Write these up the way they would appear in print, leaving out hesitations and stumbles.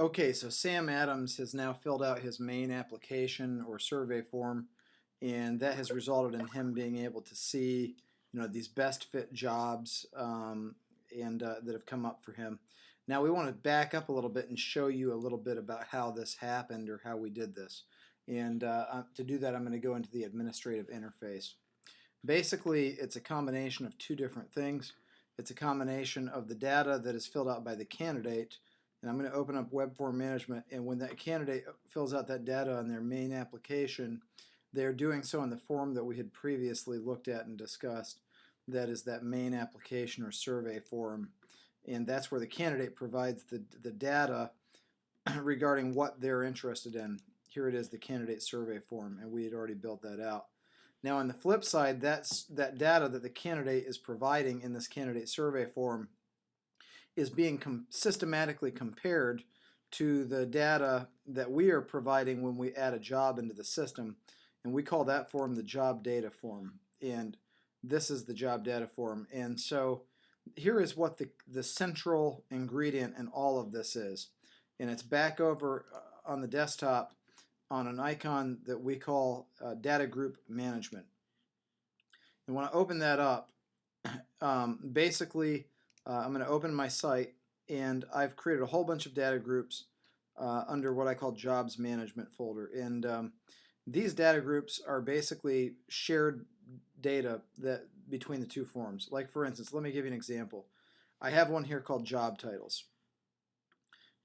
Okay, so Sam Adams has now filled out his main application or survey form, and that has resulted in him being able to see, these best fit jobs and that have come up for him. Now we want to back up a little bit and show you a little bit about how this happened or how we did this. And to do that, I'm going to go into the administrative interface. Basically, it's a combination of two different things. It's a combination of the data that is filled out by the candidate, and I'm going to open up web form management, and when that candidate fills out that data on their main application, they're doing so in the form that we had previously looked at and discussed. That is that main application or survey form, and that's where the candidate provides the data regarding what they're interested in. Here it is, the candidate survey form, and we had already built that out. Now on the flip side, that data that the candidate is providing in this candidate survey form is being systematically compared to the data that we are providing when we add a job into the system, and we call that form the job data form, and this is the job data form. And so here is what the central ingredient in all of this is, and it's back over on the desktop on an icon that we call data group management. And when I open that up, basically I'm going to open my site, and I've created a whole bunch of data groups under what I call jobs management folder. And these data groups are basically shared data that between the two forms. Like for instance, let me give you an example. I have one here called job titles.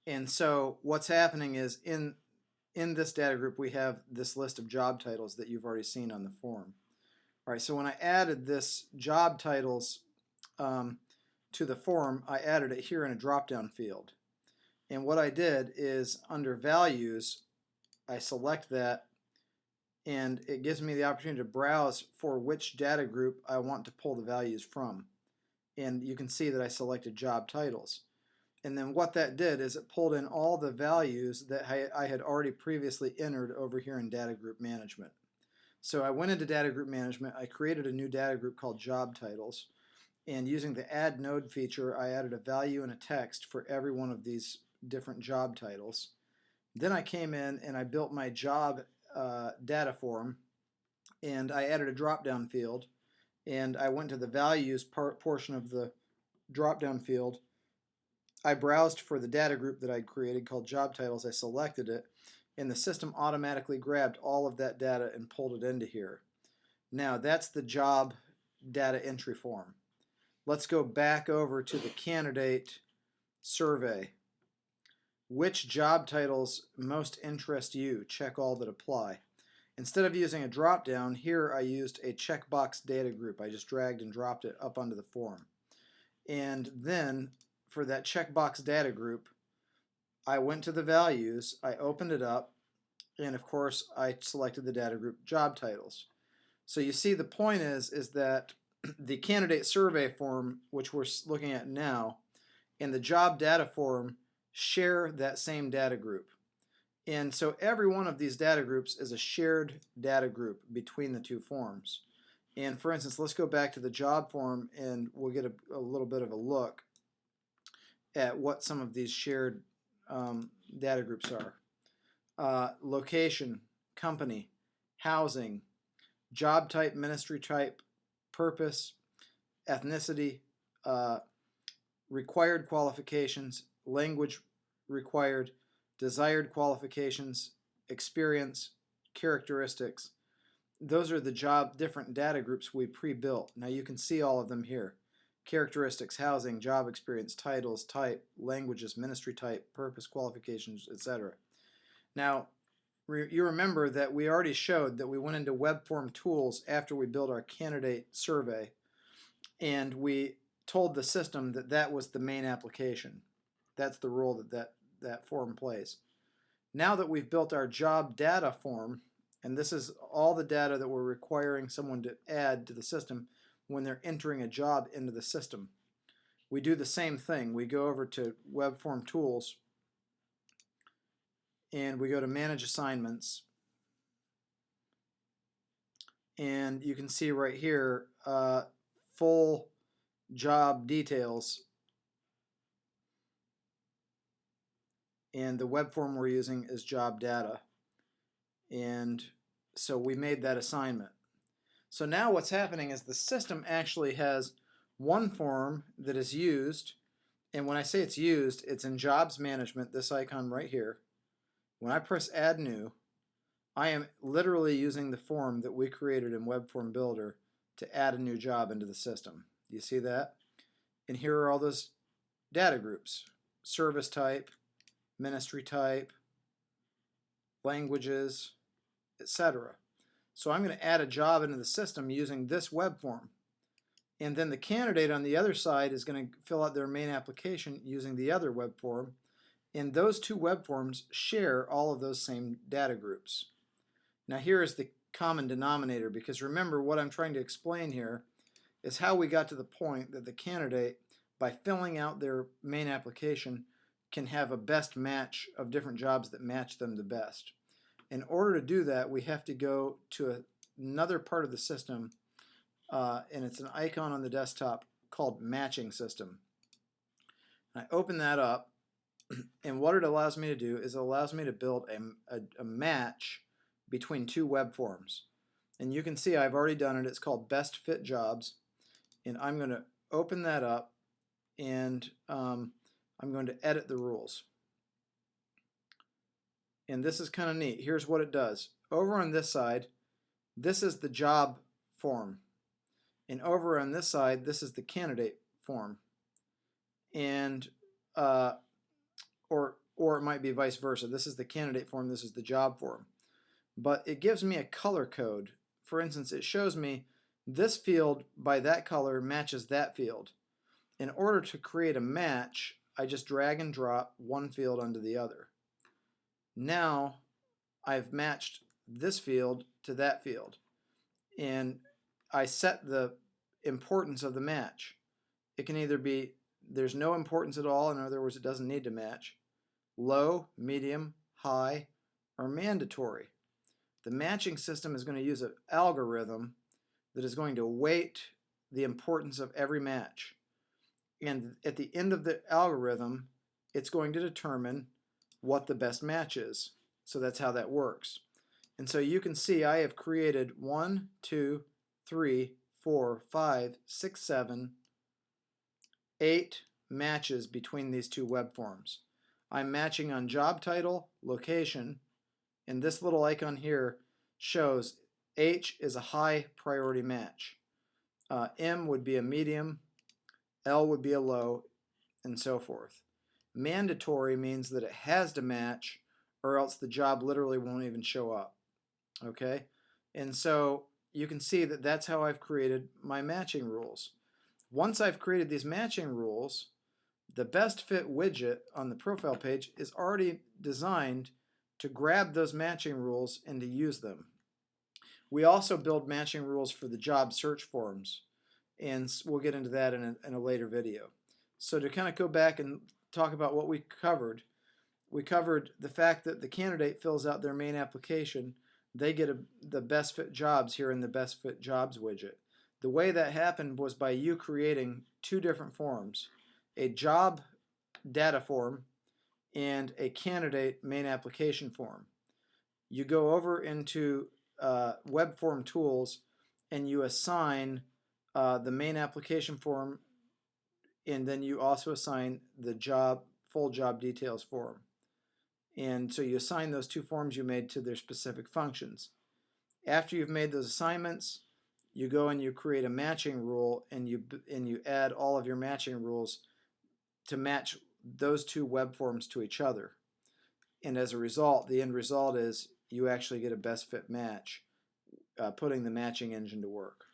And so what's happening is in this data group we have this list of job titles that you've already seen on the form. All right, so when I added this job titles to the form, I added it here in a drop-down field. And what I did is under values, I select that, and it gives me the opportunity to browse for which data group I want to pull the values from. And you can see that I selected job titles. And then what that did is it pulled in all the values that I had already previously entered over here in data group management. So I went into data group management, I created a new data group called job titles, and using the add node feature I added a value and a text for every one of these different job titles. Then I came in and I built my job data form, and I added a drop down field, and I went to the values portion of the drop down field. I browsed for the data group that I created called job titles, I selected it, and the system automatically grabbed all of that data and pulled it into here. Now that's the job data entry form. Let's go back over to the candidate survey. Which job titles most interest you? Check all that apply. Instead of using a drop down, here I used a checkbox data group. I just dragged and dropped it up onto the form. And then for that checkbox data group, I went to the values, I opened it up, and of course I selected the data group job titles. So you see the point is that the candidate survey form, which we're looking at now, and the job data form share that same data group. And so every one of these data groups is a shared data group between the two forms. And for instance, let's go back to the job form and we'll get a little bit of a look at what some of these shared data groups are. Location, company, housing, job type, ministry type, purpose, ethnicity, required qualifications, language required, desired qualifications, experience, characteristics. Those are the different data groups we pre-built. Now you can see all of them here. Characteristics, housing, job experience, titles, type, languages, ministry type, purpose, qualifications, etc. Now, you remember that we already showed that we went into web form tools after we built our candidate survey, and we told the system that that was the main application. That's the role that form plays. Now that we've built our job data form, and this is all the data that we're requiring someone to add to the system when they're entering a job into the system, we do the same thing. We go over to web form tools, and we go to manage assignments, and you can see right here full job details, and the web form we're using is job data. And so we made that assignment. So now what's happening is the system actually has one form that is used, and when I say it's used, it's in jobs management, this icon right here. When I press add new, I am literally using the form that we created in Web Form Builder to add a new job into the system. Do you see that? And here are all those data groups: service type, ministry type, languages, etc. So I'm going to add a job into the system using this web form. And then the candidate on the other side is going to fill out their main application using the other web form. And those two web forms share all of those same data groups. Now here is the common denominator, because remember what I'm trying to explain here is how we got to the point that the candidate, by filling out their main application, can have a best match of different jobs that match them the best. In order to do that, we have to go to another part of the system, and it's an icon on the desktop called Matching System. I open that up, and what it allows me to do is it allows me to build a match between two web forms. And you can see I've already done it. It's called Best Fit Jobs, and I'm going to open that up, and I'm going to edit the rules. And this is kind of neat. Here's what it does. Over on this side, this is the job form. And over on this side, this is the candidate form. And or it might be vice versa. This is the candidate form, this is the job form. But it gives me a color code. For instance, it shows me this field by that color matches that field. In order to create a match, I just drag and drop one field onto the other. Now I've matched this field to that field, and I set the importance of the match. It can either be there's no importance at all, in other words it doesn't need to match, low, medium, high, or mandatory. The matching system is going to use an algorithm that is going to weight the importance of every match, and at the end of the algorithm it's going to determine what the best match is. So that's how that works. And so you can see I have created 1, 2, 3, 4, 5, 6, 7, 8 matches between these two web forms. I'm matching on job title, location, and this little icon here shows H is a high priority match. M would be a medium, L would be a low, and so forth. Mandatory means that it has to match, or else the job literally won't even show up. Okay? And so you can see that that's how I've created my matching rules. Once I've created these matching rules, the best fit widget on the profile page is already designed to grab those matching rules and to use them. We also build matching rules for the job search forms, and we'll get into that in a later video. So to kind of go back and talk about what we covered the fact that the candidate fills out their main application. They get the best fit jobs here in the best fit jobs widget. The way that happened was by you creating two different forms, a job data form and a candidate main application form. You go over into web form tools and you assign the main application form, and then you also assign the full job details form. And so you assign those two forms you made to their specific functions. After you've made those assignments, you go and you create a matching rule, and you add all of your matching rules to match those two web forms to each other. And as a result, the end result is you actually get a best fit match, putting the matching engine to work.